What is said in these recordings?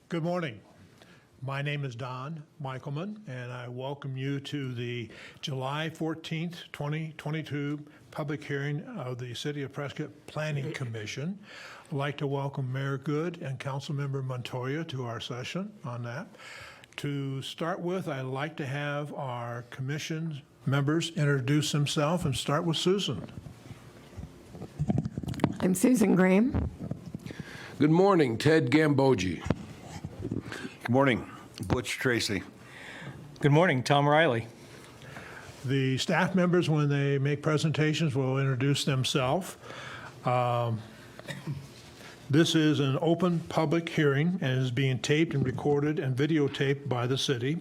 Good morning. My name is Don Michaelman, and I welcome you to the July 14th, 2022 public hearing of the City of Prescott Planning Commission. I'd like to welcome Mayor Good and Councilmember Montoya to our session on that. To start with, I'd like to have our commission members introduce themselves and start with Susan. I'm Susan Graham. Good morning, Ted Gambogi. Good morning, Butch Tracy. Good morning, Tom Riley. The staff members, when they make presentations, will introduce themselves. This is an open public hearing and is being taped and recorded and videotaped by the city.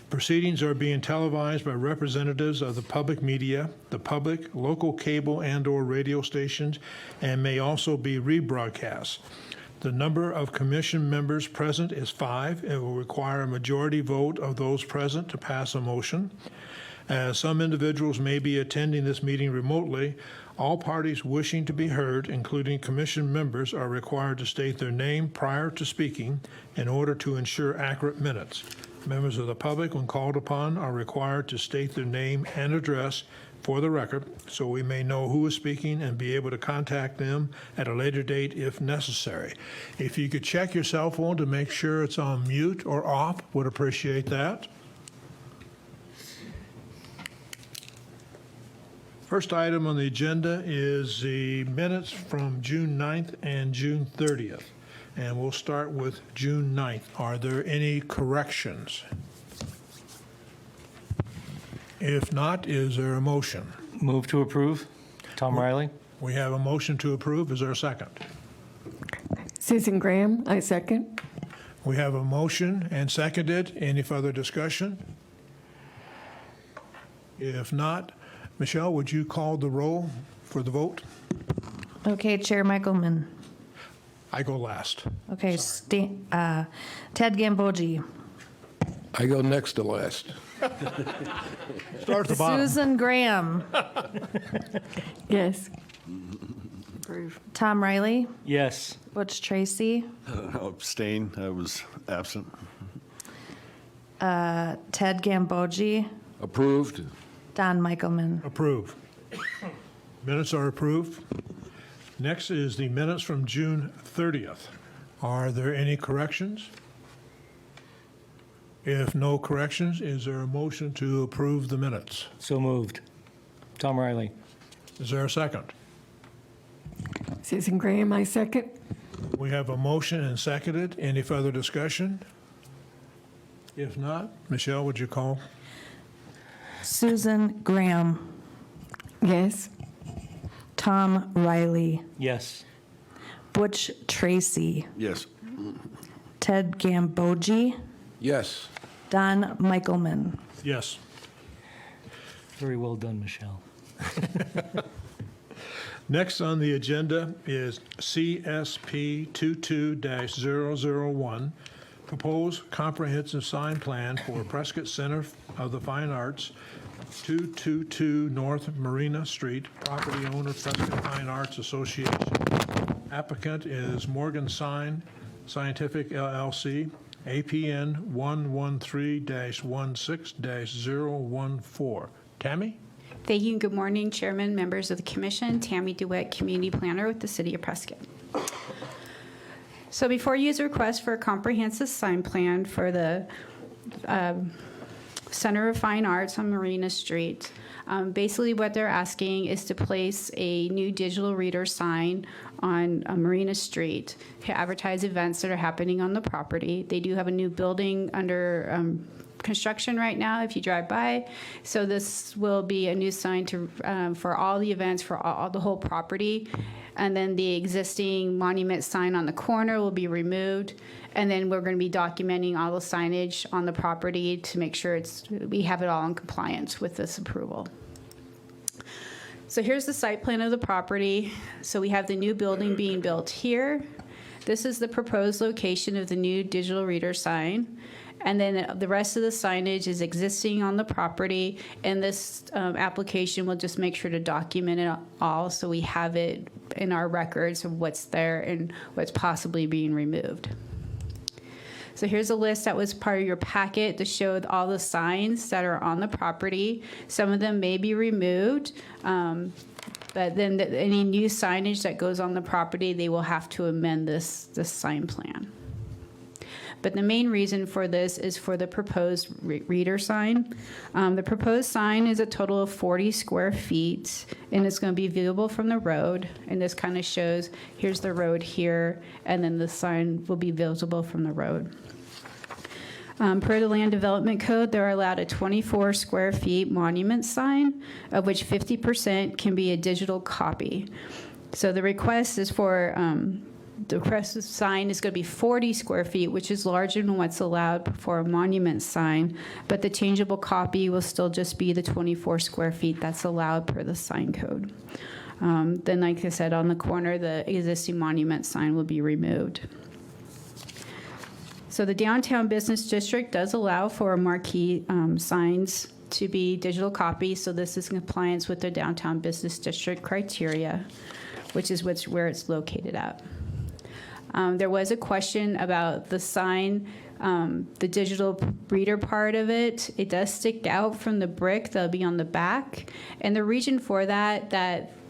Proceedings are being televised by representatives of the public media, the public, local cable and/or radio stations, and may also be rebroadcast. The number of commission members present is 5. It will require a majority vote of those present to pass a motion. As some individuals may be attending this meeting remotely, all parties wishing to be heard, including commission members, are required to state their name prior to speaking in order to ensure accurate minutes. Members of the public, when called upon, are required to state their name and address for the record, so we may know who is speaking and be able to contact them at a later date if necessary. If you could check your cell phone to make sure it's on mute or off, would appreciate that. First item on the agenda is the minutes from June 9th and June 30th. And we'll start with June 9th. Are there any corrections? If not, is there a motion? Move to approve. Tom Riley. We have a motion to approve. Is there a second? Susan Graham, I second. We have a motion and seconded. Any further discussion? If not, Michelle, would you call the roll for the vote? Okay, Chair Michaelman. I go last. Okay, Ted Gambogi. I go next to last. Start at the bottom. Susan Graham. Yes. Approve. Tom Riley. Yes. Butch Tracy. I'll abstain. I was absent. Ted Gambogi. Approved. Don Michaelman. Approve. Minutes are approved. Next is the minutes from June 30th. Are there any corrections? If no corrections, is there a motion to approve the minutes? So moved. Tom Riley. Is there a second? Susan Graham, I second. We have a motion and seconded. Any further discussion? If not, Michelle, would you call? Susan Graham. Yes. Tom Riley. Yes. Butch Tracy. Yes. Ted Gambogi. Yes. Don Michaelman. Yes. Very well done, Michelle. Next on the agenda is CSP 22-001, Proposed Comprehensive Sign Plan for Prescott Center of the Fine Arts, 222 North Marina Street, property owner Prescott Fine Arts Association. Applicant is Morgan Sign Scientific LLC, APN 113-16-014. Tammy? Thank you and good morning, Chairman, members of the Commission. Tammy DeWitt, Community Planner with the City of Prescott. So before you is a request for a comprehensive sign plan for the Center of Fine Arts on Marina Street. Basically what they're asking is to place a new digital reader sign on Marina Street to advertise events that are happening on the property. They do have a new building under construction right now if you drive by. So this will be a new sign to for all the events for all the whole property. And then the existing monument sign on the corner will be removed. And then we're going to be documenting all the signage on the property to make sure we have it all in compliance with this approval. So here's the site plan of the property. So we have the new building being built here. This is the proposed location of the new digital reader sign. And then the rest of the signage is existing on the property. And this application will just make sure to document it all so we have it in our records of what's there and what's possibly being removed. So here's a list that was part of your packet to show all the signs that are on the property. Some of them may be removed, but then any new signage that goes on the property, they will have to amend this sign plan. But the main reason for this is for the proposed reader sign. The proposed sign is a total of 40 square feet, and it's going to be viewable from the road. And this kind of shows, here's the road here, and then the sign will be visible from the road. Per the Land Development Code, they're allowed a 24 square feet monument sign, of which 50% can be a digital copy. So the request is for the requested sign is going to be 40 square feet, which is larger than what's allowed for a monument sign, but the changeable copy will still just be the 24 square feet that's allowed per the sign code. Then, like I said, on the corner, the existing monument sign will be removed. So the downtown business district does allow for marquee signs to be digital copies, so this is in compliance with the downtown business district criteria, which is where it's located at. There was a question about the sign, the digital reader part of it. It does stick out from the brick that'll be on the back. And the reason for that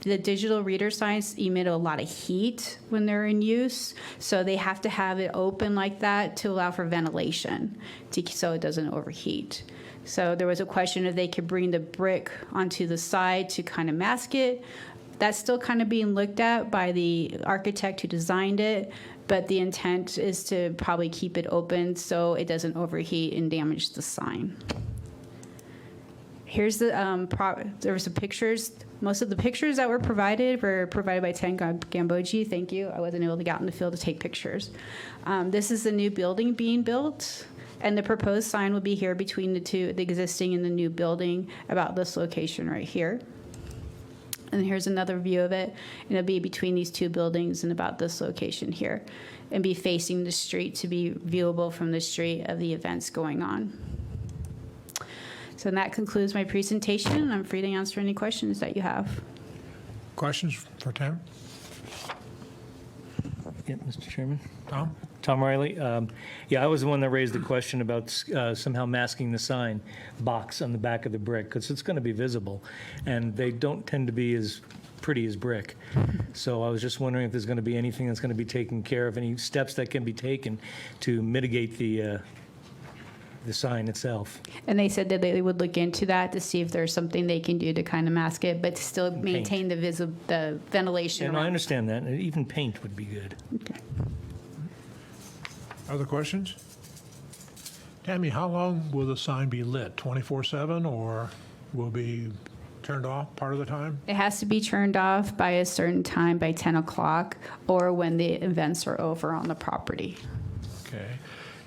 the digital reader signs emit a lot of heat when they're in use. So they have to have it open like that to allow for ventilation, so it doesn't overheat. So there was a question if they could bring the brick onto the side to kind of mask it. That's still kind of being looked at by the architect who designed it, but the intent is to probably keep it open so it doesn't overheat and damage the sign. Here's the, there were some pictures. Most of the pictures that were provided by Ted Gambogi. Thank you. I wasn't able to get out in the field to take pictures. This is the new building being built, and the proposed sign will be here between the existing and the new building, about this location right here. And here's another view of it, and it'll be between these two buildings and about this location here, and be facing the street to be viewable from the street of the events going on. So that concludes my presentation. I'm free to answer any questions that you have. Questions for Tammy? Yeah, Mr. Chairman. Tom? Tom Riley. Yeah, I was the one that raised the question about somehow masking the sign box on the back of the brick, because it's going to be visible, and they don't tend to be as pretty as brick. So I was just wondering if there's going to be anything that's going to be taken care of, any steps that can be taken to mitigate the sign itself. And they said that they would look into that to see if there's something they can do to kind of mask it, but to still maintain the ventilation. And I around. understand that, and even paint would be good. Okay. Other questions? Tammy, how long will the sign be lit? 24/7, or will it be turned off part of the time? It has to be turned off by a certain time, by 10 o'clock, or when the events are over on the property. Okay.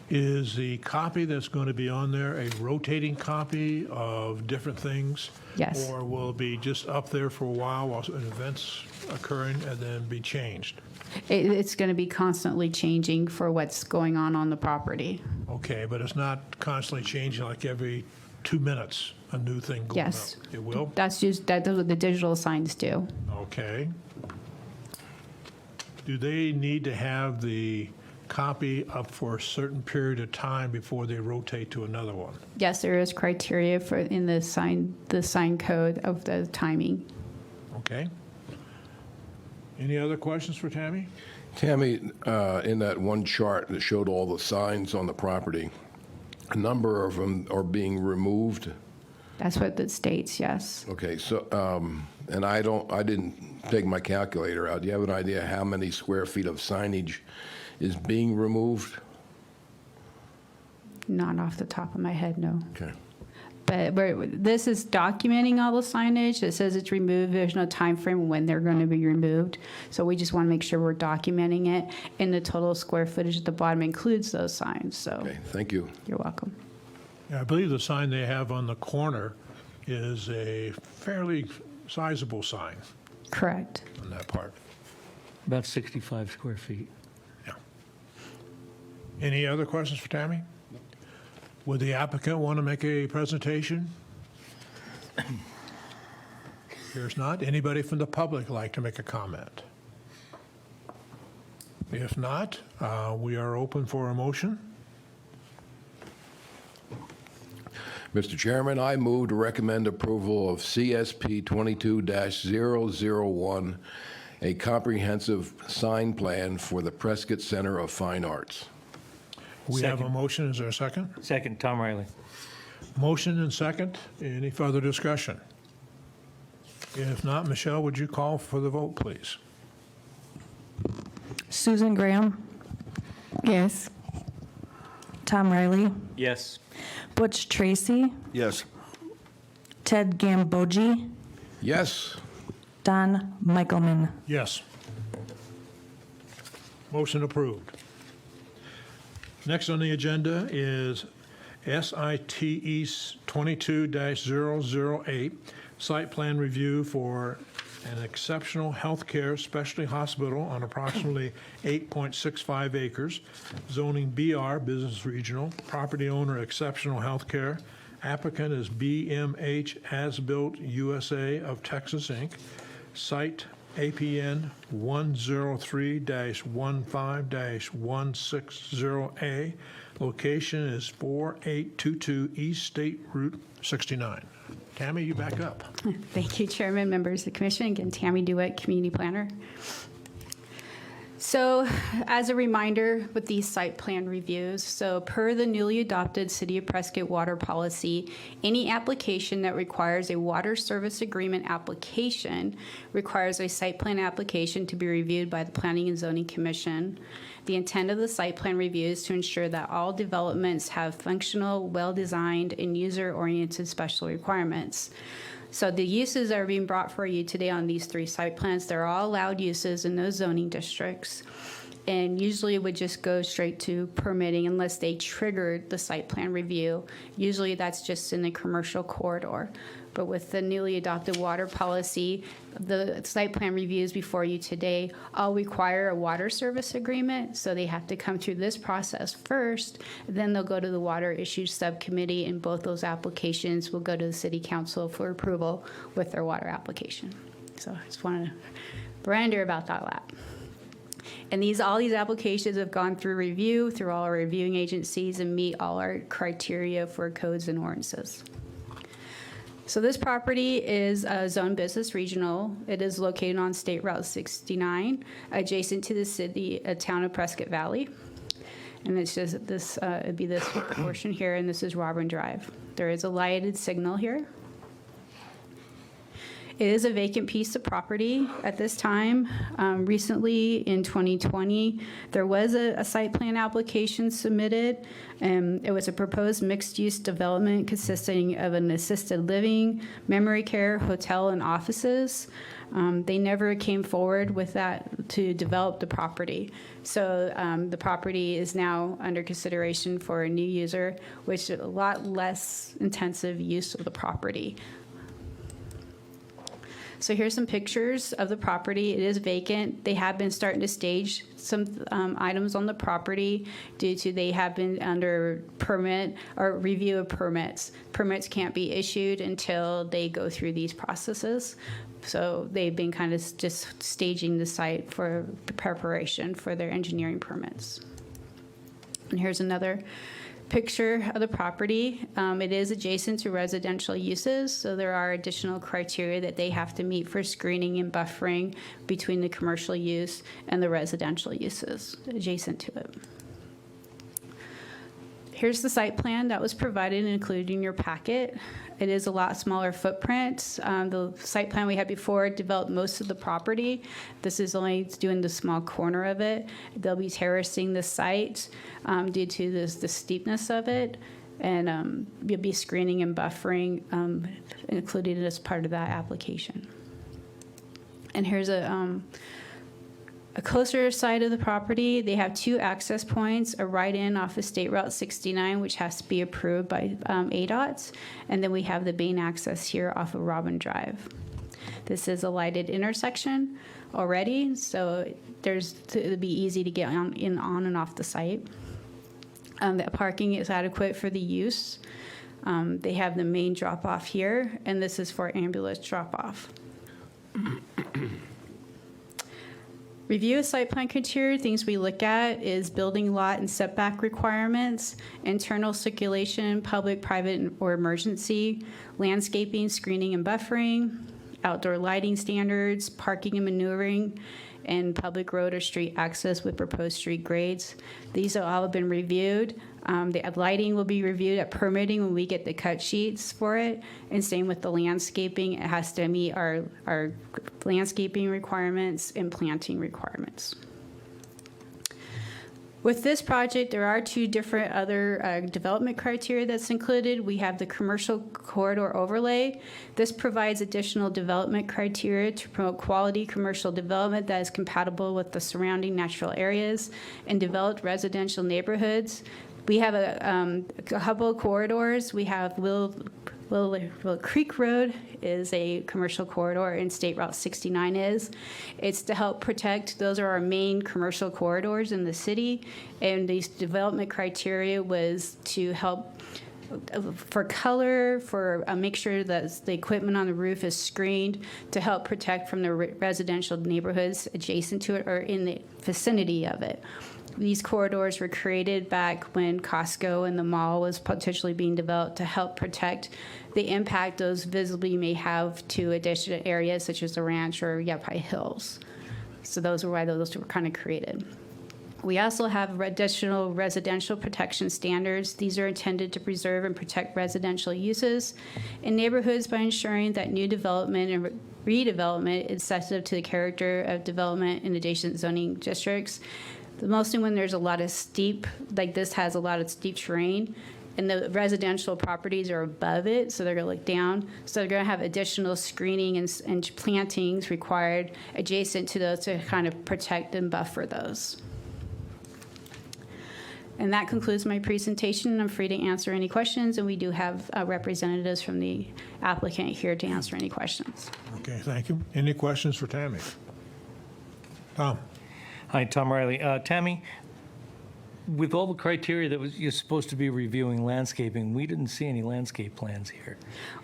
Is the copy that's going to be on there a rotating copy of different things? Yes. Or will it be just up there for a while an event's occurring and then be changed? It's going to be constantly changing for what's going on the property. Okay, but it's not constantly changing, like every 2 minutes, a new thing going up? Yes. It will? That's what the digital signs do. Okay. Do they need to have the copy up for a certain period of time before they rotate to another one? Yes, there is criteria for in the sign code of the timing. Okay. Any other questions for Tammy? Tammy, in that one chart that showed all the signs on the property, a number of them are being removed. That's what it states, yes. Okay, so, and I didn't take my calculator out. Do you have an idea how many square feet of signage is being removed? Not off the top of my head, no. Okay. But this is documenting all the signage. It says it's removed. There's no time frame when they're going to be removed. So we just want to make sure we're documenting it. And the total square footage at the bottom includes those signs. So Okay, thank you. you're welcome. Yeah, I believe the sign they have on the corner is a fairly sizable sign Correct. on that part. About 65 square feet. Yeah. Any other questions for Tammy? Would the applicant want to make a presentation? Here's not. Anybody from the public like to make a comment? If not, we are open for a motion. Mr. Chairman, I move to recommend approval of CSP 22-001, a comprehensive sign plan for the Prescott Center of Fine Arts. We have a Second. motion. Is there a second? Second, Tom Riley. Motion and second. Any further discussion? If not, Michelle, would you call for the vote, please? Susan Graham, Yes. Tom Riley, Yes. Butch Tracy, Yes. Ted Gambogi, Yes. Don Michaelman. Yes. Motion approved. Next on the agenda is SITE 22-008, site plan review for an exceptional healthcare specialty hospital on approximately 8.65 acres, zoning BR, Business Regional, property owner Exceptional Healthcare, applicant is BMH As-Built USA of Texas, Inc., site APN 103-15-160A. Location is 4822 East State Route 69. Tammy, you back up. Thank you, Chairman, members of the commission. Again, Tammy DeWitt, Community Planner. So as a reminder with these site plan reviews, so per the newly adopted City of Prescott water policy, any application that requires a water service agreement application requires a site plan application to be reviewed by the Planning and Zoning Commission. The intent of the site plan review is to ensure that all developments have functional, well-designed, and user-oriented special requirements. So the uses that are being brought for you today on these three site plans, they're all allowed uses in those zoning districts. And usually it would just go straight to permitting unless they triggered the site plan review. Usually that's just in the commercial corridor. But with the newly adopted water policy, the site plan reviews before you today all require a water service agreement. So they have to come through this process first, then they'll go to the water issues subcommittee, and both those applications will go to the city council for approval with their water application. So I just wanted to reminder about that. And all these applications have gone through review through all our reviewing agencies and meet all our criteria for codes and ordinances. So this property is Zone Business Regional. It is located on State Route 69, adjacent to the town of Prescott Valley. And it's just this, it'd be this portion here, and this is Robin Drive. There is a lighted signal here. It is a vacant piece of property at this time. Recently, in 2020, there was a site plan application submitted. It was a proposed mixed-use development consisting of an assisted living, memory care, hotel, and offices. They never came forward with that to develop the property. So the property is now under consideration for a new user, which is a lot less intensive use of the property. So here's some pictures of the property. It is vacant. They have been starting to stage some items on the property due to they have been under permit or review of permits. Permits can't be issued until they go through these processes. So they've been kind of just staging the site for preparation for their engineering permits. And here's another picture of the property. It is adjacent to residential uses, so there are additional criteria that they have to meet for screening and buffering between the commercial use and the residential uses adjacent to it. Here's the site plan that was provided and included in your packet. It is a lot smaller footprint. The site plan we had before developed most of the property. This is only doing the small corner of it. They'll be terracing the site due to the steepness of it, and you'll be screening and buffering included as part of that application. And here's a closer side of the property. They have two access points, a right-in off of State Route 69, which has to be approved by ADOT, and then we have the main access here off of Robin Drive. This is a lighted intersection already, so it'll be easy to get on and off the site. The parking is adequate for the use. They have the main drop-off here, and this is for ambulance drop-off. Review of site plan criteria, things we look at is building lot and setback requirements, internal circulation, public, private, or emergency, landscaping, screening and buffering, outdoor lighting standards, parking and maneuvering, and public road or street access with proposed street grades. These have all been reviewed. The lighting will be reviewed at permitting when we get the cut sheets for it, and same with the landscaping. It has to meet our landscaping requirements and planting requirements. With this project, there are two different other development criteria that's included. We have the commercial corridor overlay. This provides additional development criteria to promote quality commercial development that is compatible with the surrounding natural areas and developed residential neighborhoods. We have a couple of corridors. We have Will Creek Road is a commercial corridor, and State Route 69 is. It's to help protect, those are our main commercial corridors in the city, and these development criteria was to help for color, for make sure that the equipment on the roof is screened, to help protect from the residential neighborhoods adjacent to it or in the vicinity of it. These corridors were created back when Costco and the mall was potentially being developed to help protect the impact those visibly may have to adjacent areas such as the ranch or Yavapai Hills. So those are why those were kind of created. We also have additional residential protection standards. These are intended to preserve and protect residential uses in neighborhoods by ensuring that new development and redevelopment is sensitive to the character of development in adjacent zoning districts. Mostly when there's a lot of steep, like this has a lot of steep terrain, and the residential properties are above it, so they're going to look down. So they're going to have additional screening and plantings required adjacent to those to kind of protect and buffer those. And that concludes my presentation. I'm free to answer any questions, and we do have representatives from the applicant here to answer any questions. Okay, thank you. Any questions for Tammy? Tom? Hi, Tom Riley. Tammy, with all the criteria that you're supposed to be reviewing landscaping, we didn't see any landscape plans here.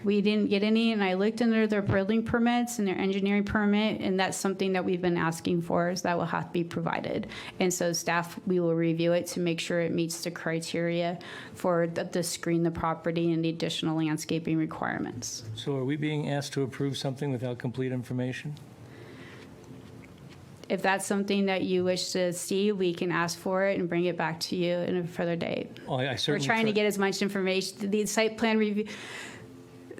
We didn't get any, and I looked under their building permits and their engineering permit, and that's something that we've been asking for, is that will have to be provided. And so staff, we will review it to make sure it meets the criteria for the screen the property and the additional landscaping requirements. So are we being asked to approve something without complete information? If that's something that you wish to see, we can ask for it and bring it back to you in a further date. Oh, I We're certainly trying to get as much information, the site plan review.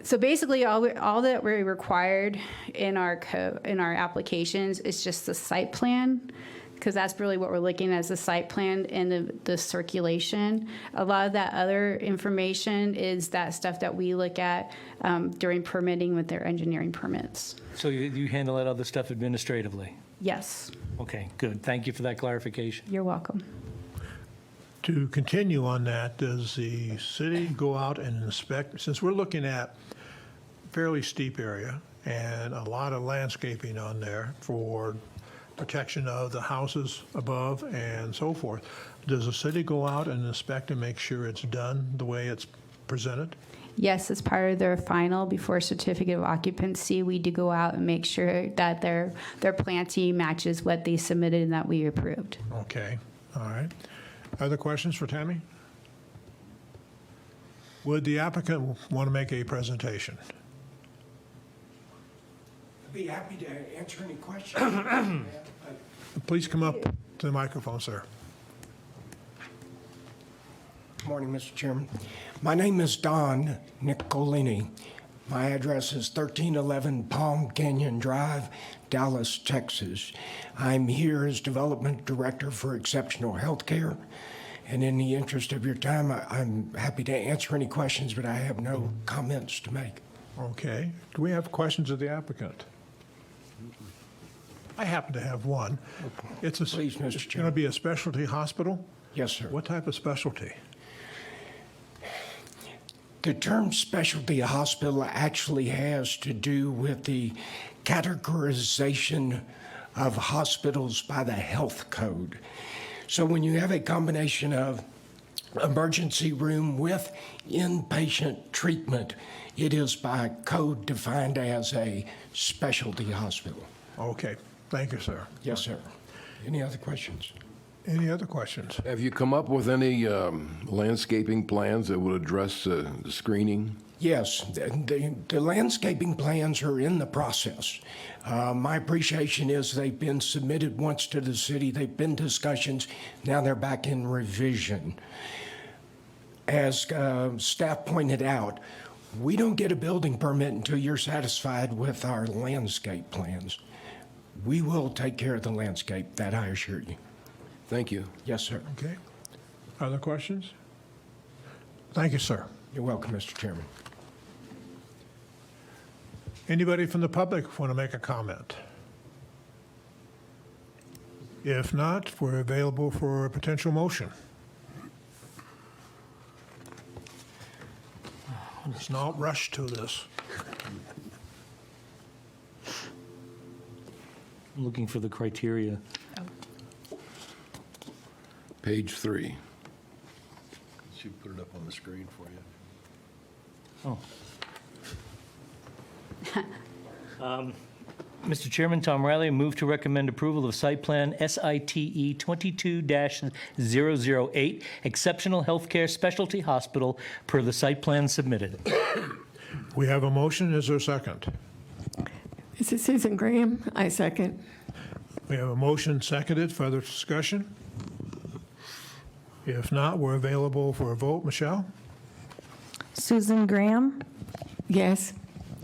So basically, all that we're required in our applications is just the site plan, because that's really what we're looking at, is the site plan and the circulation. A lot of that other information is that stuff that we look at during permitting with their engineering permits. So you handle that other stuff administratively? Yes, Okay, good. Thank you for that clarification. you're welcome. To continue on that, does the city go out and inspect, since we're looking at fairly steep area and a lot of landscaping on there for protection of the houses above and so forth, does the city go out and inspect and make sure it's done the way it's presented? Yes, as part of their final, before certificate of occupancy, we do go out and make sure that their planting matches what they submitted and that we approved. Okay, all right. Other questions for Tammy? Would the applicant want to make a presentation? I'd be happy to answer any questions. Please come up to the microphone, sir. Good morning, Mr. Chairman. My name is Don Nicolini. My address is 1311 Palm Canyon Drive, Dallas, Texas. I'm here as Development Director for Exceptional Healthcare. And in the interest of your time, I'm happy to answer any questions, but I have no comments to make. Okay. Do we have questions of the applicant? I happen to have one. It's Please, Mr. going to Chairman. be a specialty hospital? Yes, sir. What type of specialty? The term specialty hospital actually has to do with the categorization of hospitals by the health code. So when you have a combination of emergency room with inpatient treatment, it is by code defined as a specialty hospital. Okay. Thank you, sir. Yes, sir. Any other questions? Any other questions? Have you come up with any landscaping plans that would address the screening? Yes, the landscaping plans are in the process. My appreciation is they've been submitted once to the city, they've been discussions, now they're back in revision. As staff pointed out, we don't get a building permit until you're satisfied with our landscape plans. We will take care of the landscape, that I assure you. Thank you. Yes, sir. Okay. Other questions? Thank you, sir. You're welcome, Mr. Chairman. Anybody from the public want to make a comment? If not, we're available for a potential motion. Let's not rush to this. I'm looking for the criteria. Page 3. She put it up on the screen for you. Mr. Chairman, Tom Riley, move to recommend approval of site plan SITE 22-008, Exceptional Healthcare Specialty Hospital, per the site plan submitted. We have a motion. Is there a second? This is Susan Graham. I second. We have a motion seconded. Further discussion? If not, we're available for a vote. Michelle? Susan Graham, Yes.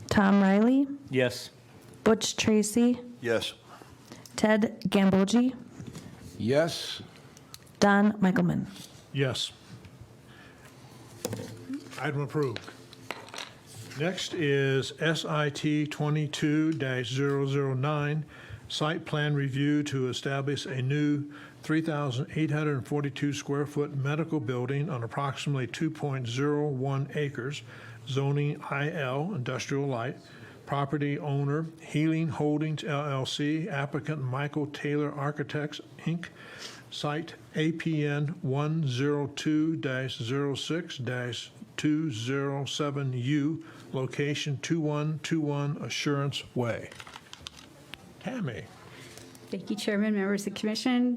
Tom Riley, Yes. Butch Tracy, Yes. Ted Gambogi, Yes? Don Michaelman. Yes. Item approved. Next is SIT 22-009, site plan review to establish a new 3,842 square foot medical building on approximately 2.01 acres, zoning IL, industrial light. Property owner, Healing Holdings LLC, applicant Michael Taylor Architects, Inc., site APN 102-06-207U, location 2121 Assurance Way. Tammy? Thank you, Chairman, members of the commission.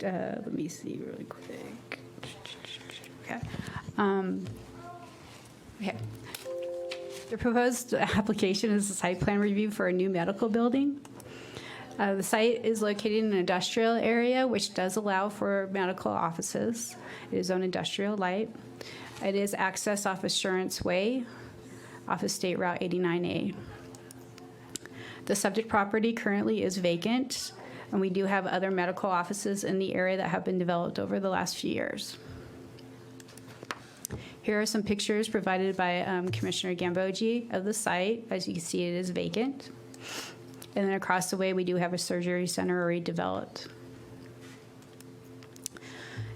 Let me see really quick. Okay. Okay. The proposed application is a site plan review for a new medical building. The site is located in an industrial area, which does allow for medical offices. It is on industrial light. It is access off Assurance Way, off of State Route 89A. The subject property currently is vacant, and we do have other medical offices in the area that have been developed over the last few years. Here are some pictures provided by Commissioner Gambogi of the site. As you can see, it is vacant. And then across the way, we do have a surgery center already developed.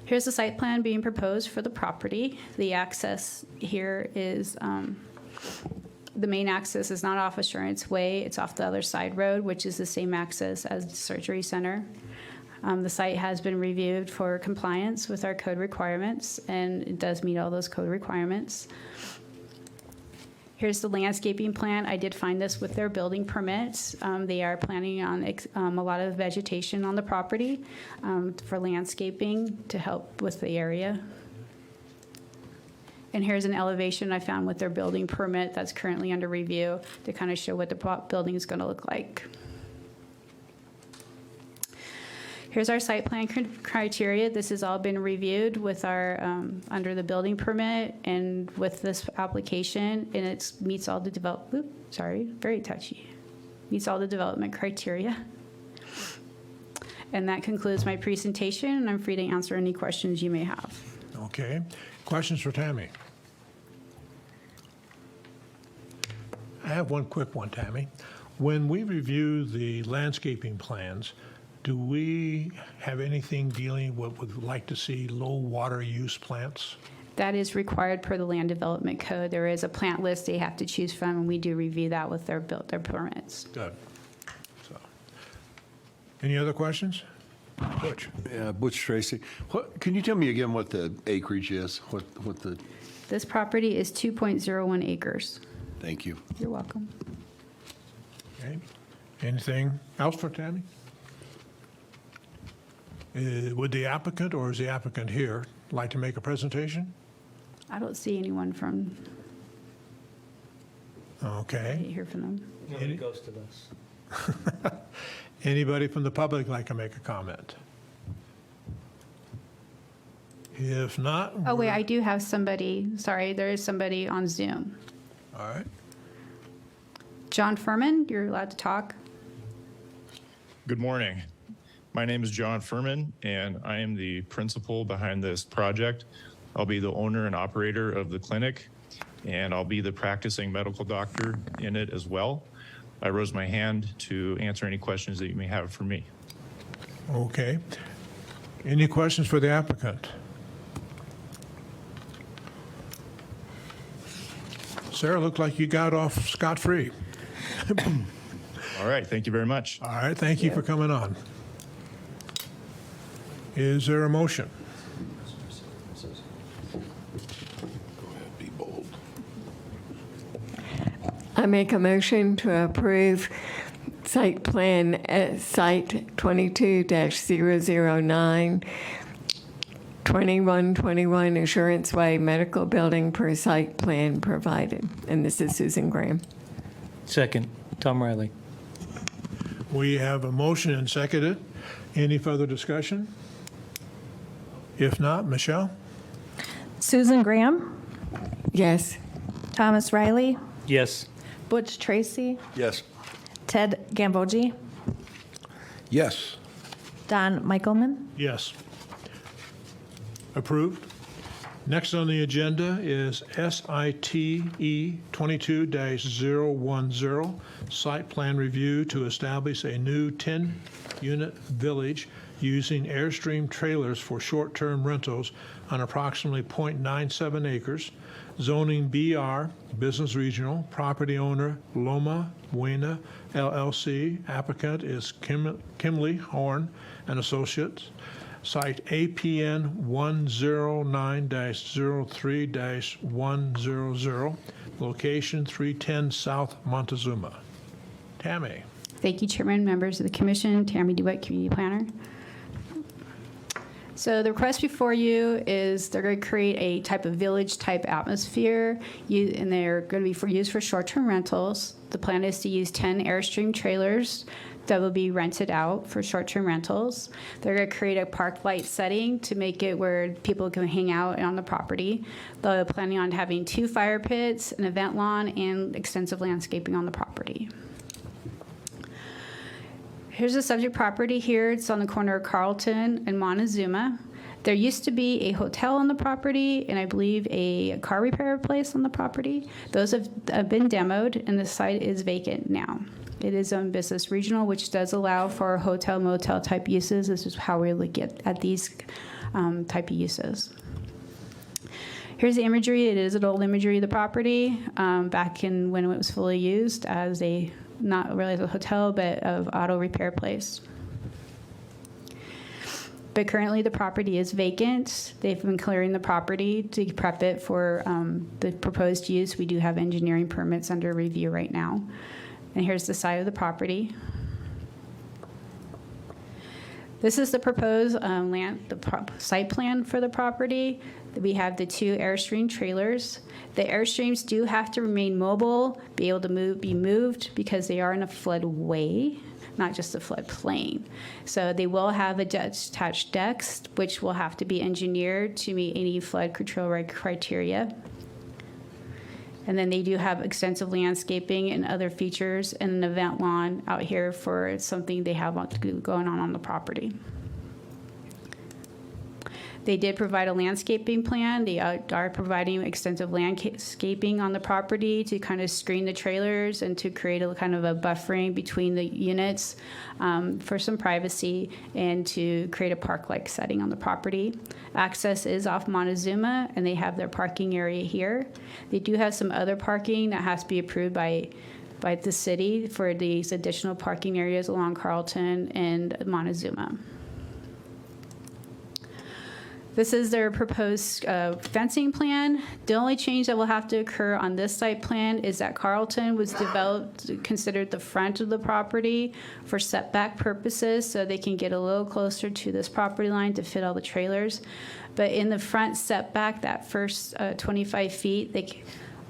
Here's the site plan being proposed for the property. The access here is, the main access is not off Assurance Way. It's off the other side road, which is the same access as the surgery center. The site has been reviewed for compliance with our code requirements, and it does meet all those code requirements. Here's the landscaping plan. I did find this with their building permits. They are planning on a lot of vegetation on the property for landscaping to help with the area. And here's an elevation I found with their building permit that's currently under review to kind of show what the building is going to look like. Here's our site plan criteria. This has all been reviewed with our, under the building permit and with this application, and it meets all the very touchy. Meets all the development criteria. And that concludes my presentation, and I'm free to answer any questions you may have. Okay. Questions for Tammy? I have one quick one, Tammy. When we review the landscaping plans, do we have anything dealing with would like to see low water use plants? That is required per the land development code. There is a plant list they have to choose from, and we do review that with their permits. Good. So, any other questions? Butch? Yeah, Butch Tracy. Can you tell me again what the acreage is? What the? This property is 2.01 acres. Thank you. You're welcome. Okay. Anything else for Tammy? Would the applicant, or is the applicant here, like to make a presentation? I don't see anyone from, I Okay. didn't hear from them. Nobody ghosted us. Anybody from the public like to make a comment? If not, Oh, wait, I do have somebody, sorry, there is somebody on Zoom. all right. John Furman, you're allowed to talk. Good morning. My name is John Furman, and I am the principal behind this project. I'll be the owner and operator of the clinic, and I'll be the practicing medical doctor in it as well. I rose my hand to answer any questions that you may have for me. Okay. Any questions for the applicant? Sarah, looked like you got off scot-free. All right, thank you very much. All right, thank you for coming on. Is there a motion? Be bold. I make a motion to approve site plan at site 22-009, 2121 Assurance Way Medical Building per site plan provided. And this is Susan Graham. Second, Tom Riley. We have a motion and seconded. Any further discussion? If not, Michelle? Susan Graham, Yes. Thomas Riley, Yes. Butch Tracy, Yes. Ted Gambogi, Yes. Don Michaelman. Yes. Approved. Next on the agenda is SITE 22-010, site plan review to establish a new 10-unit village using Airstream trailers for short-term rentals on approximately .97 acres, zoning BR, Business Regional, property owner Loma Buena LLC, applicant is Kimley Horn and Associates, site APN 109-03-100, location 310 South Montezuma. Tammy. Thank you, Chairman, members of the commission, Tammy DeWitt, Community Planner. So the request before you is they're going to create a type of village-type atmosphere, and they're going to be used for short-term rentals. The plan is to use 10 Airstream trailers that will be rented out for short-term rentals. They're going to create a park-light setting to make it where people can hang out on the property. They're planning on having 2 fire pits, an event lawn, and extensive landscaping on the property. Here's the subject property here. It's on the corner of Carlton and Montezuma. There used to be a hotel on the property and I believe a car repair place on the property. Those have been demoed and the site is vacant now. It is on Business Regional, which does allow for hotel, motel type uses. This is how we look at these type of uses. Here's the imagery. It is an old imagery of the property back in when it was fully used as a, not really as a hotel, but of auto repair place. But currently the property is vacant. They've been clearing the property to prep it for the proposed use. We do have engineering permits under review right now. And here's the side of the property. This is the proposed site plan for the property. We have the 2 Airstream trailers. The Airstreams do have to remain mobile, be able to be moved because they are in a floodway, not just a floodplain. So they will have attached decks, which will have to be engineered to meet any flood control criteria. And then they do have extensive landscaping and other features and an event lawn out here for something they have going on the property. They did provide a landscaping plan. They are providing extensive landscaping on the property to kind of screen the trailers and to create a kind of a buffering between the units for some privacy and to create a park-like setting on the property. Access is off Montezuma, and they have their parking area here. They do have some other parking that has to be approved by the city for these additional parking areas along Carlton and Montezuma. This is their proposed fencing plan. The only change that will have to occur on this site plan is that Carlton was developed, considered the front of the property for setback purposes, so they can get a little closer to this property line to fit all the trailers. But in the front setback, that first 25 feet,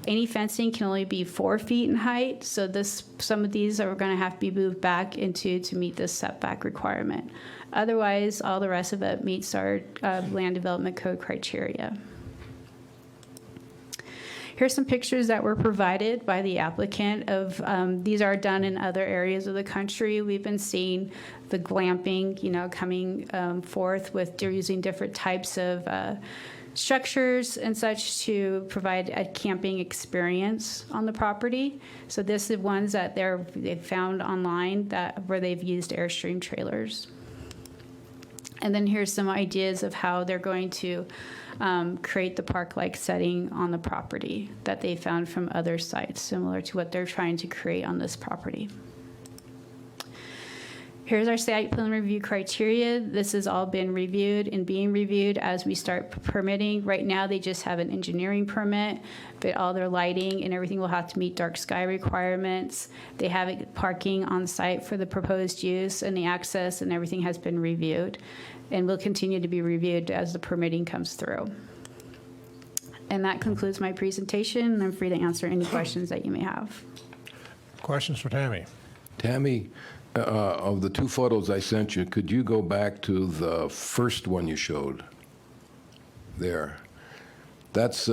any fencing can only be 4 feet in height, so some of these are going to have to be moved back to meet this setback requirement. Otherwise, all the rest of it meets our land development code criteria. Here's some pictures that were provided by the applicant of, these are done in other areas of the country. We've been seeing the glamping, coming forth with using different types of structures and such to provide a camping experience on the property. So this is ones that they've found online where they've used Airstream trailers. And then here's some ideas of how they're going to create the park-like setting on the property that they found from other sites, similar to what they're trying to create on this property. Here's our site plan review criteria. This has all been reviewed and being reviewed as we start permitting. Right now, they just have an engineering permit, but all their lighting and everything will have to meet dark sky requirements. They have parking on site for the proposed use, and the access and everything has been reviewed and will continue to be reviewed as the permitting comes through. And that concludes my presentation, and I'm free to answer any questions that you may have. Questions for Tammy? Tammy, of the 2 photos I sent you, could you go back to the first one you showed there? That's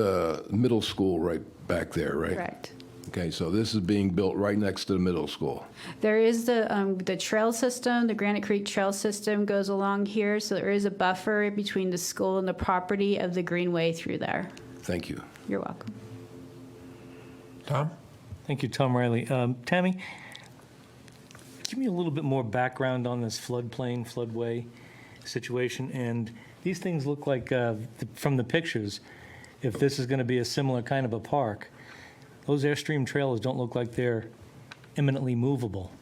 middle school right back there, right? Correct. Okay, so this is being built right next to the middle school. There is the trail system, the Granite Creek Trail System goes along here, so there is a buffer between the school and the property of the greenway through there. Thank you. You're welcome. Tom? Thank you, Tom Riley. Tammy, give me a little bit more background on this floodway situation. And these things look like, from the pictures, if this is going to be a similar kind of a park, those Airstream trailers don't look like they're imminently movable,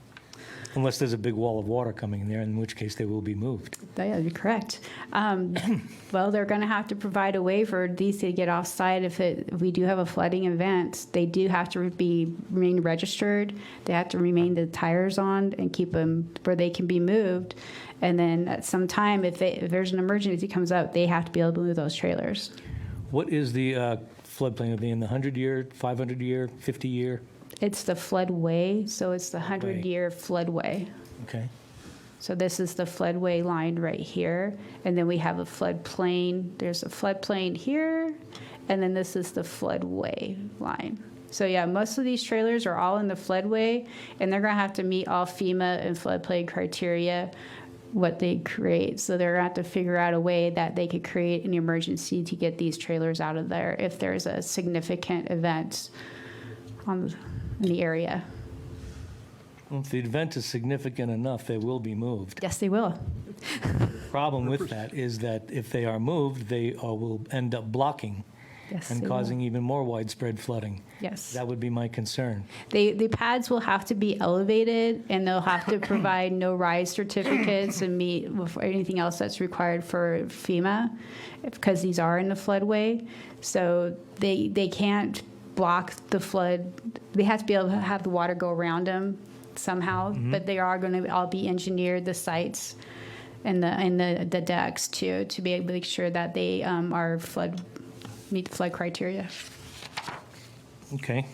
unless there's a big wall of water coming in there, in which case they will be moved. Yeah, you're correct. Well, they're going to have to provide a way for these to get off-site if we do have a flooding event. They do have to remain registered. They have to remain the tires on and keep them where they can be moved. And then at some time, if there's an emergency comes up, they have to be able to move those trailers. What is the floodplain? Will be in the 100-year, 500-year, 50-year? It's the floodway, so it's the 100-year floodway. Okay. So this is the floodway line right here, and then we have a floodplain. There's a floodplain here, and then this is the floodway line. So yeah, most of these trailers are all in the floodway, and they're going to have to meet all FEMA and floodplain criteria, what they create. So they're going to have to figure out a way that they could create an emergency to get these trailers out of there if there's a significant event in the area. Well, if the event is significant enough, they will be moved. Yes, they will. Problem with that is that if they are moved, they will end up blocking Yes, and they will. causing even more widespread flooding. Yes. That would be my concern. The pads will have to be elevated, and they'll have to provide no rise certificates and meet with anything else that's required for FEMA, because these are in the floodway. So they can't block the flood. They have to be able to have the water go around them somehow, but they are going to all be engineered, the sites and the decks too, to be able to make sure that they meet the flood criteria. Okay.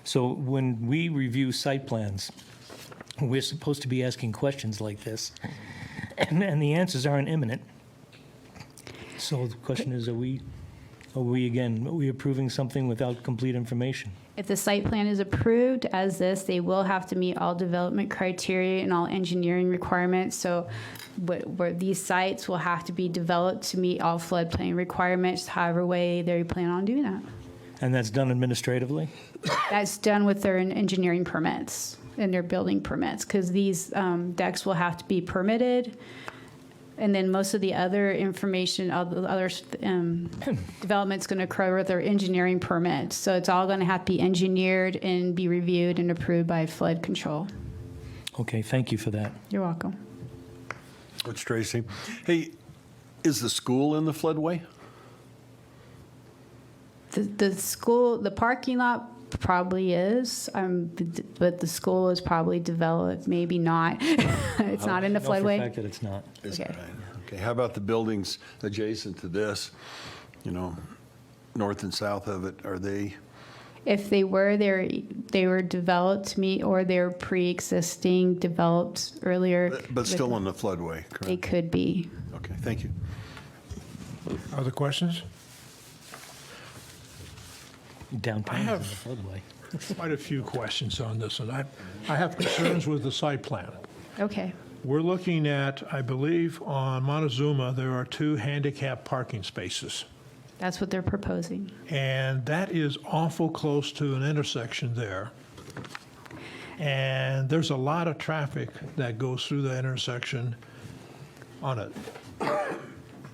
So when we review site plans, we're supposed to be asking questions like this, and the answers aren't imminent. So the question is, are we approving something without complete information? If the site plan is approved as this, they will have to meet all development criteria and all engineering requirements. So where these sites will have to be developed to meet all floodplain requirements, however way they plan on doing that. And that's done administratively? That's done with their engineering permits and their building permits, because these decks will have to be permitted. And then most of the other information, all the other development's going to occur with their engineering permits. So it's all going to have to be engineered and be reviewed and approved by flood control. Okay, thank you for that. You're welcome. Coach Tracy. Hey, Is the school in the floodway? The school, the parking lot probably is, but the school is probably developed, maybe not. It's not in the I know for a floodway. fact that it's not. Is Okay. it? Okay, how about the buildings adjacent to this, north and south of it, are they? If they were, they were developed to meet, or they're pre-existing, developed earlier. But still in the floodway, They correct? could be. Okay, thank you. Other questions? Downtown I is in have- the floodway. Quite a few questions on this, and I have concerns with the site plan. Okay. We're looking at, I believe, on Montezuma, there are 2 handicap parking spaces. That's what they're proposing. And that is awful close to an intersection there. And there's a lot of traffic that goes through the intersection on it.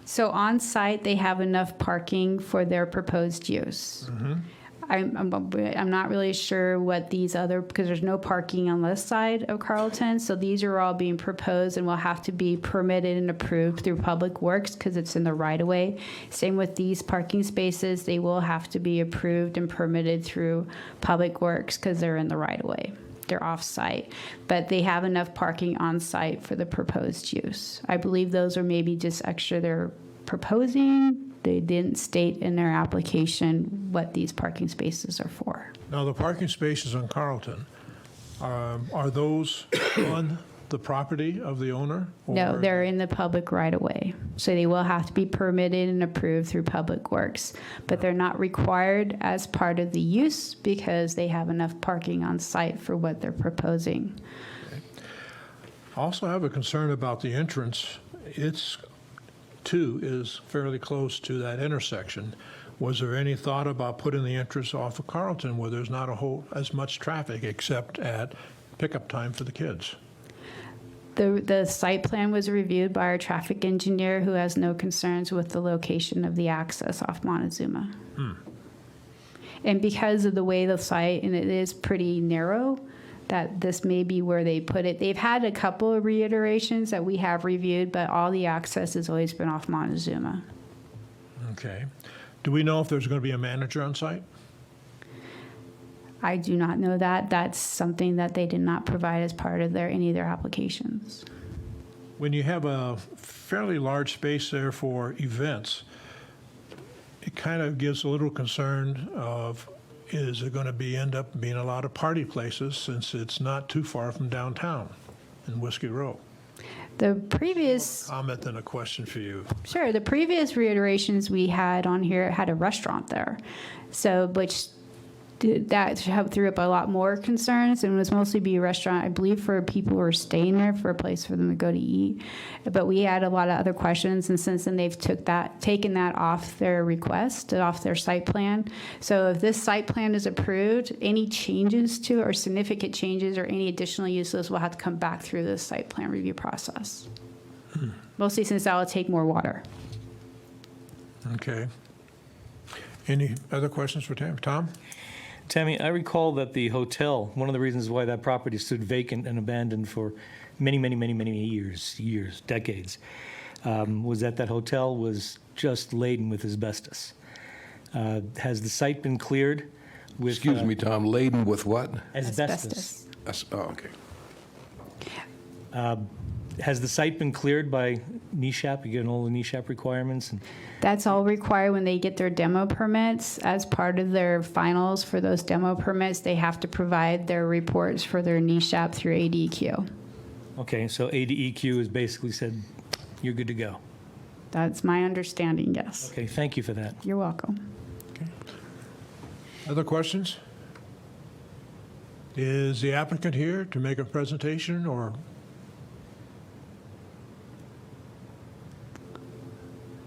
So on site, they have enough parking for their proposed use. I'm not really sure what these other, because there's no parking on this side of Carlton, so these are all being proposed and will have to be permitted and approved through Public Works because it's in the right-of-way. Same with these parking spaces, they will have to be approved and permitted through Public Works because they're in the right-of-way. They're off-site, but they have enough parking on-site for the proposed use. I believe those are maybe just extra they're proposing. They didn't state in their application what these parking spaces are for. Now, the parking spaces on Carlton, are those on the property of the owner? No, or- they're in the public right-of-way. So they will have to be permitted and approved through Public Works. But they're not required as part of the use because they have enough parking on site for what they're proposing. I also have a concern about the entrance. It's, too, is fairly close to that intersection. Was there any thought about putting the entrance off of Carlton where there's not as much traffic except at pickup time for the kids? The site plan was reviewed by our traffic engineer who has no concerns with the location of the access off Montezuma. And because of the way the site, and it is pretty narrow, that this may be where they put it. They've had a couple of reiterations that we have reviewed, but all the access has always been off Montezuma. Okay. Do we know if there's going to be a manager on site? I do not know that. That's something that they did not provide as part of any of their applications. When you have a fairly large space there for events, it kind of gives a little concern of, is it going to end up being a lot of party places since it's not too far from downtown in Whiskey Row? The previous, Comment, then a question for you. sure, the previous reiterations we had on here had a restaurant there. So, which that threw up a lot more concerns and was mostly be a restaurant, I believe, for people who are staying there, for a place for them to go to eat. But we had a lot of other questions, and since then they've taken that off their request, off their site plan. So if this site plan is approved, any changes to it or significant changes or any additional uses will have to come back through this site plan review process. Mostly since that will take more water. Okay. Any other questions for Tam? Tom? Tammy, I recall that the hotel, one of the reasons why that property stood vacant and abandoned for many, many, many, many years, decades, was that hotel was just laden with asbestos. Has the site been cleared with? Excuse me, Tom, laden with what? Asbestos. Oh, okay. Has the site been cleared by NESHAP? You get all the NESHAP requirements? And That's all required when they get their demo permits. As part of their finals for those demo permits, they have to provide their reports for their NESHAP through ADQ. okay, so ADEQ has basically said, you're good to go. That's my understanding, yes. Okay, thank you for that. You're welcome. Other questions? Is the applicant here to make a presentation or?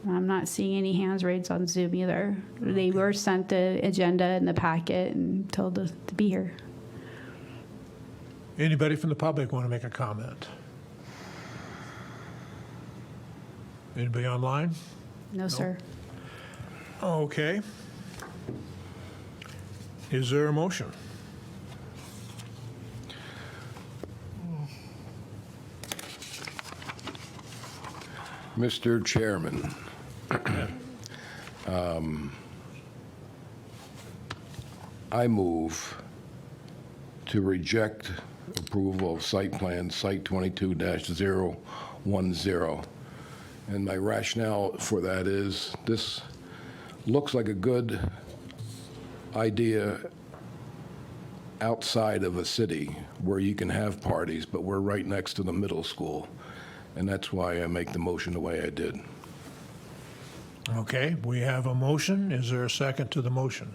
I'm not seeing any hands raised on Zoom either. They were sent the agenda and the packet and told to be here. Anybody from the public want to make a comment? Anybody online? No, sir. Okay. Is there a motion? Mr. Chairman, I move to reject approval of site plan Site 22-010. And my rationale for that is this looks like a good idea outside of a city where you can have parties, but we're right next to the middle school. And that's why I make the motion the way I did. Okay, we have a motion. Is there a second to the motion?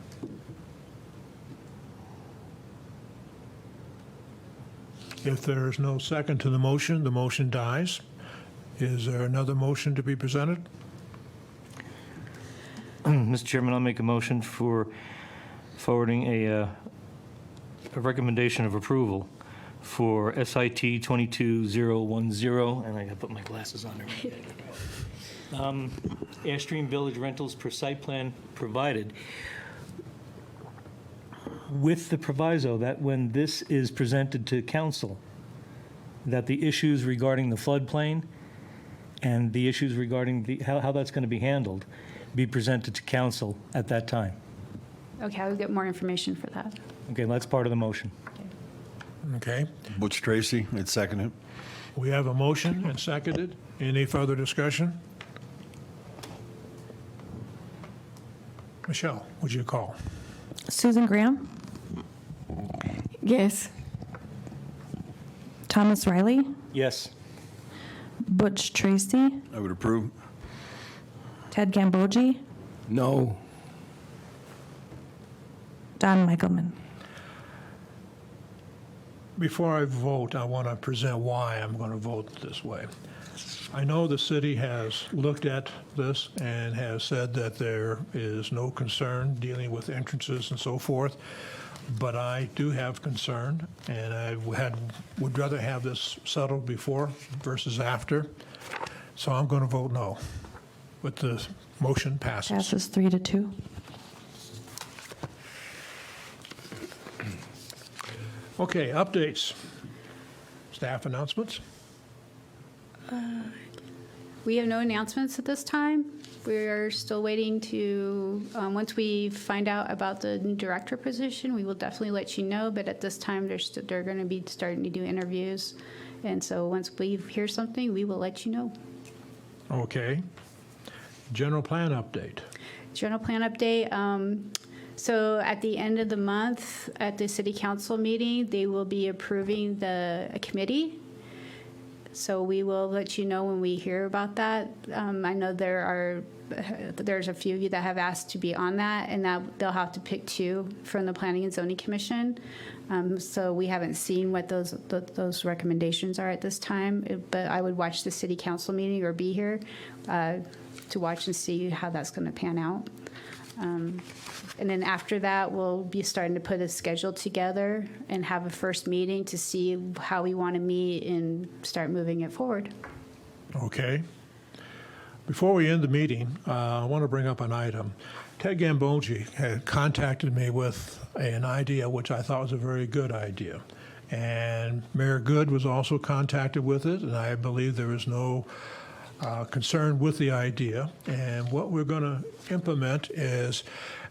If there is no second to the motion dies. Is there another motion to be presented? Mr. Chairman, I'll make a motion for forwarding a recommendation of approval for SIT 22010, and I gotta put my glasses on there. Airstream Village rentals per site plan provided, with the proviso that when this is presented to council, that the issues regarding the floodplain and the issues regarding how that's going to be handled be presented to council at that time. Okay, I'll get more information for that. Okay, that's part of the motion. Okay, Butch Tracy, it's seconded. we have a motion and seconded. Any further discussion? Michelle, would you call? Susan Graham, Yes. Thomas Riley, Yes. Butch Tracy, I would approve. Ted Gambogi, No. Don Michaelman. Before I vote, I want to present why I'm going to vote this way. I know the city has looked at this and has said that there is no concern dealing with entrances and so forth, but I do have concern, and I would rather have this settled before versus after. So I'm going to vote no, but the motion passes. Passes 3-2. Okay, updates. Staff announcements? We have no announcements at this time. We're still waiting to, once we find out about the new director position, we will definitely let you know, but at this time, they're going to be starting to do interviews. And so once we hear something, we will let you know. Okay. General plan update. General plan update. So at the end of the month, at the city council meeting, they will be approving a committee. So we will let you know when we hear about that. I know there's a few of you that have asked to be on that, and that they'll have to pick 2 from the Planning and Zoning Commission. So we haven't seen what those recommendations are at this time, but I would watch the city council meeting or be here to watch and see how that's going to pan out. And then after that, we'll be starting to put a schedule together and have a first meeting to see how we want to meet and start moving it forward. Okay. Before we end the meeting, I want to bring up an item. Ted Gambogi had contacted me with an idea which I thought was a very good idea. And Mayor Good was also contacted with it, and I believe there is no concern with the idea. And what we're going to implement is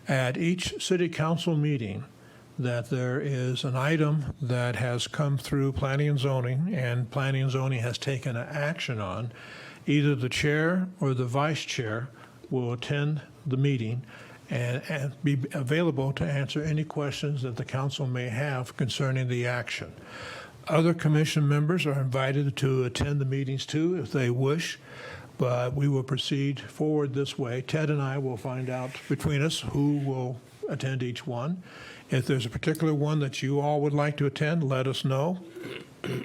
at each city council meeting that there is an item that has come through planning and planning and zoning has taken an action on. Either the chair or the vice chair will attend the meeting and be available to answer any questions that the council may have concerning the action. Other commission members are invited to attend the meetings too if they wish, but we will proceed forward this way. Ted and I will find out between us who will attend each one. If there's a particular one that you all would like to attend, let us know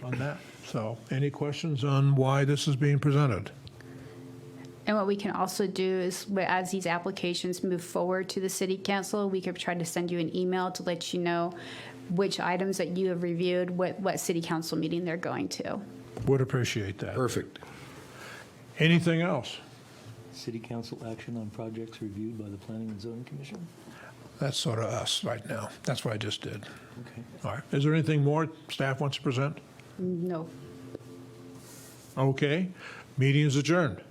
on that. So any questions on why this is being presented? And what we can also do is, as these applications move forward to the city council, we could try to send you an email to let you know which items that you have reviewed, what city council meeting they're going to. Would appreciate that. Perfect. Anything else? City council action on projects reviewed by the Planning and Zoning Commission? That's sort of us right now. That's what I just did. Okay. All right. Is there anything more staff wants to present? No. Okay. Meeting is adjourned.